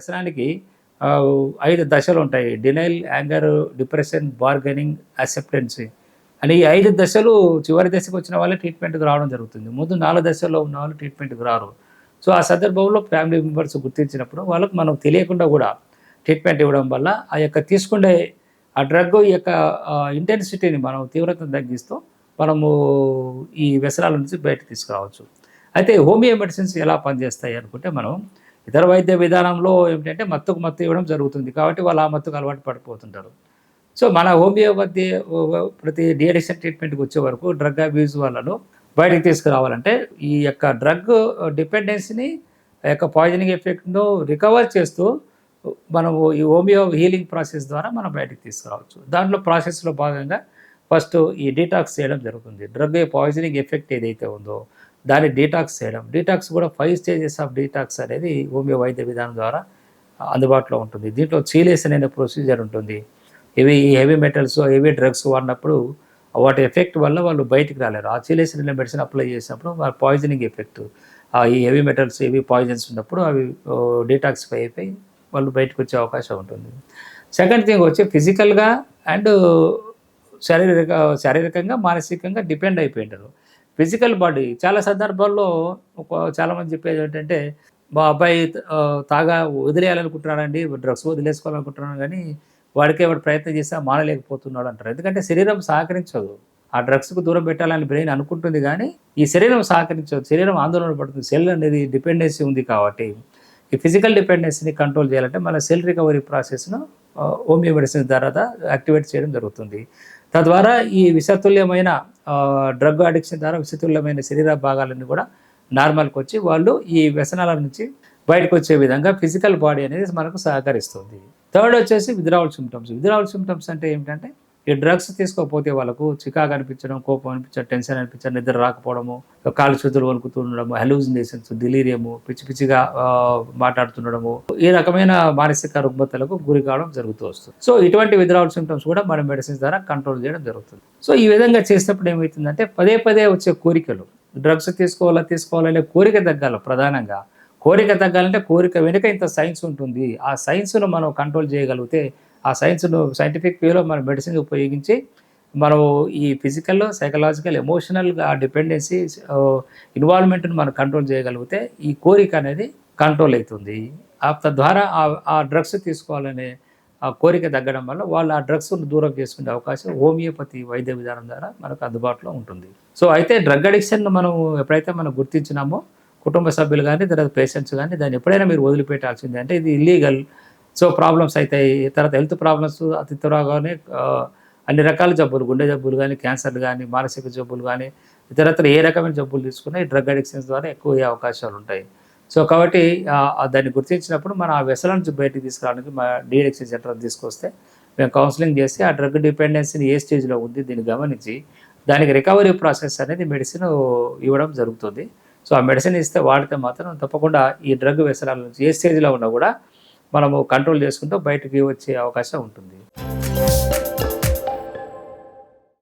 వ్యసనానికి 5 దశలు ఉంటాయి. Denial, anger, depression, bargaining, acceptancy అని ఈ 5 దశలు చివరి దశకు వచ్చిన వాళ్ళే ట్రీట్మెంట్‌కి రావడం జరుగుతుంది. ముందు 4 దశల్లో ఉన్నవాళ్ళు ట్రీట్మెంట్‌కి రారు. సో, ఆ సందర్భంలో ఫ్యామిలీ మెంబర్స్ గుర్తించినప్పుడు వాళ్ళకి మనం తెలియకుండా కూడా ట్రీట్మెంట్ ఇవ్వడం వల్ల ఆ యొక్క తీసుకునే ఆ డ్రగ్ యొక్క ఇంటెన్సిటీని మనం తీవ్రతను తగ్గిస్తూ మనము ఈ వ్యసనాల నుంచి బయటకి తీసుకురావచ్చు. అయితే హోమియో మెడిసిన్స్ ఎలా పనిచేస్తాయి అనుకుంటే మనం ఇతర వైద్య విధానంలో ఏమిటంటే మత్తుకు మత్తు ఇవ్వడం జరుగుతుంది. కాబట్టి వాళ్ళు ఆ మత్తుకు అలవాటు పడిపోతుంటారు. సో, మన హోమియోపతి ప్రతి డీ అడిక్షన్ ట్రీట్మెంట్‌కి వచ్చే వరకు డ్రగ్ అబ్యూజ్ వాళ్ళను బయటకి తీసుకురావాలంటే ఈ యొక్క డ్రగ్ డిపెండెన్సీని ఆ యొక్క పాయిజనింగ్ ఎఫెక్ట్‌ను రికవర్ చేస్తూ మనము ఈ హోమియో హీలింగ్ ప్రాసెస్ ద్వారా మనం బయటకి తీసుకురావచ్చు. దాంట్లో ప్రాసెస్‌లో భాగంగా ఫస్ట్ ఈ డీటాక్స్ చేయడం జరుగుతుంది. డ్రగ్ పాయిజనింగ్ ఎఫెక్ట్ ఏదైతే ఉందో దాన్ని డీటాక్స్ చేయడం. డీటాక్స్ కూడా 5 స్టేజెస్ ఆఫ్ డీటాక్స్ అనేది హోమియో వైద్య విధానం ద్వారా అందుబాటులో ఉంటుంది. దీంట్లో చీలేషన్ అనే ప్రొసీజర్ ఉంటుంది. ఇవి హెవీ మెటల్స్, హెవీ డ్రగ్స్ వాడినప్పుడు వాటి ఎఫెక్ట్ వల్ల వాళ్ళు బయటికి రాలేరు. ఆ చీలేషన్ అనే మెడిసిన్ అప్లై చేసినప్పుడు వాళ్ళ పాయిజనింగ్ ఎఫెక్ట్ ఈ హెవీ మెటల్స్, హెవీ పాయిజన్స్ ఉన్నప్పుడు అవి డీటాక్సిఫై అయిపోయి వాళ్ళు బయటకు వచ్చే అవకాశం ఉంటుంది. సెకండ్ థింగ్ వచ్చి ఫిజికల్‌గా అండ్ శారీరకంగా, మానసికంగా డిపెండ్ అయిపోయింటారు. ఫిజికల్ బాడీ చాలా సందర్భాల్లో చాలామంది చెప్పేది ఏంటంటే, మా అబ్బాయి వదిలేయాలనుకుంటున్నాడండి, డ్రగ్స్ వదిలేసుకోవాలనుకుంటున్నాడు కానీ వాడు ప్రయత్నం చేసినా మానలేకపోతున్నాడు అంటారు. ఎందుకంటే శరీరం సహకరించదు. ఆ డ్రగ్స్‌కు దూరం పెట్టాలని బ్రెయిన్ అనుకుంటుంది కానీ, ఈ శరీరం సహకరించదు. శరీరం ఆందోళన పడుతుంది. సెల్ అనేది డిపెండెన్సీ ఉంది కాబట్టి, ఈ ఫిజికల్ డిపెండెన్సీని కంట్రోల్ చేయాలంటే మన సెల్ రికవరీ ప్రాసెస్‌ను హోమియో మెడిసిన్ ద్వారా యాక్టివేట్ చేయడం జరుగుతుంది. తద్వారా ఈ విషతుల్యమైన డ్రగ్ అడిక్షన్ ద్వారా విషతుల్యమైన శరీర భాగాలన్నీ కూడా నార్మల్‌కొచ్చి వాళ్ళు ఈ వ్యసనాల నుంచి బయటకొచ్చే విధంగా ఫిజికల్ బాడీ అనేది మనకు సహకరిస్తుంది. థర్డ్ వచ్చేసి విత్‌డ్రావల్ సింప్టమ్స్. విత్‌డ్రావల్ సింప్టమ్స్ అంటే ఏమిటంటే, ఈ డ్రగ్స్ తీసుకోకపోతే వాళ్ళకు చికాకు అనిపించడం, కోపం అనిపించడం, టెన్షన్ అనిపించడం, నిద్ర రాకపోవడము, కాళ్ళు చేతులు వణుకుతూ ఉండడము, హెలూసినేషన్స్, డిలీరియము, పిచ్చి పిచ్చిగా మాట్లాడుతుండడము, ఈ రకమైన మానసిక రుగ్మతలకు గురి కావడం జరుగుతూ వస్తుంది. సో, ఇటువంటి విత్‌డ్రావల్ సింప్టమ్స్ కూడా మన మెడిసిన్స్ ద్వారా కంట్రోల్ చేయడం జరుగుతుంది. సో, ఈ విధంగా చేసినప్పుడు ఏమవుతుందంటే పదే పదే వచ్చే కోరికలు, డ్రగ్స్ తీసుకోవాలనే కోరిక తగ్గాలి ప్రధానంగా. కోరిక తగ్గాలంటే కోరిక వెనుక ఇంత సైన్స్ ఉంటుంది. ఆ సైన్స్‌ను మనం కంట్రోల్ చేయగలిగితే, ఆ సైన్స్‌ను సైంటిఫిక్ వేలో మన మెడిసిన్ ఉపయోగించి మనము ఈ ఫిజికల్, సైకలాజికల్, ఎమోషనల్‌గా ఆ డిపెండెన్సీ ఇన్వాల్వ్‌మెంట్‌ని మనం కంట్రోల్ చేయగలిగితే ఈ కోరిక అనేది కంట్రోల్ అవుతుంది. తద్వారా ఆ డ్రగ్స్ తీసుకోవాలనే ఆ కోరిక తగ్గడం వల్ల వాళ్ళు ఆ డ్రగ్స్‌ను దూరం చేసుకునే అవకాశం హోమియోపతి వైద్య విధానం ద్వారా మనకు అందుబాటులో ఉంటుంది. సో, అయితే డ్రగ్ అడిక్షన్‌ను మనం ఎప్పుడైతే మనం గుర్తించినామో కుటుంబ సభ్యులు గానీ, తర్వాత పేషెంట్స్ గానీ దాన్ని ఎప్పుడైనా మీరు వదిలిపెట్టాల్సిందే. అంటే ఇది ఇల్లీగల్. సో, ప్రాబ్లమ్స్ అయితాయి. తర్వాత హెల్త్ ప్రాబ్లమ్స్ అతి త్వరగానే అన్ని రకాల జబ్బులు, గుండె జబ్బులు గానీ, క్యాన్సర్‌లు గానీ, మానసిక జబ్బులు గానీ, ఇతరత్ర ఏ రకమైన జబ్బులు తీసుకున్నా ఈ డ్రగ్ అడిక్షన్స్ ద్వారా ఎక్కువయ్యే అవకాశాలుంటాయి. సో, కాబట్టి దాన్ని గుర్తించినప్పుడు మనం ఆ వ్యసనం నుంచి బయటికి తీసుకురావడానికి డీ అడిక్షన్ సెంటర్‌కి తీసుకొస్తే మేము కౌన్సెలింగ్ చేసి ఆ డ్రగ్ డిపెండెన్సీని ఏ స్టేజ్‌లో ఉంది దీన్ని గమనించి దానికి రికవరీ ప్రాసెస్ అనేది మెడిసిన్ ఇవ్వడం జరుగుతుంది. సో, ఆ మెడిసిన్ ఇస్తే వాడితే మాత్రం తప్పకుండా ఈ డ్రగ్ వ్యసనాల నుంచి ఏ స్టేజ్‌లో ఉన్నా కూడా మనము కంట్రోల్ చేసుకుంటూ బయటికి వచ్చే అవకాశం ఉంటుంది.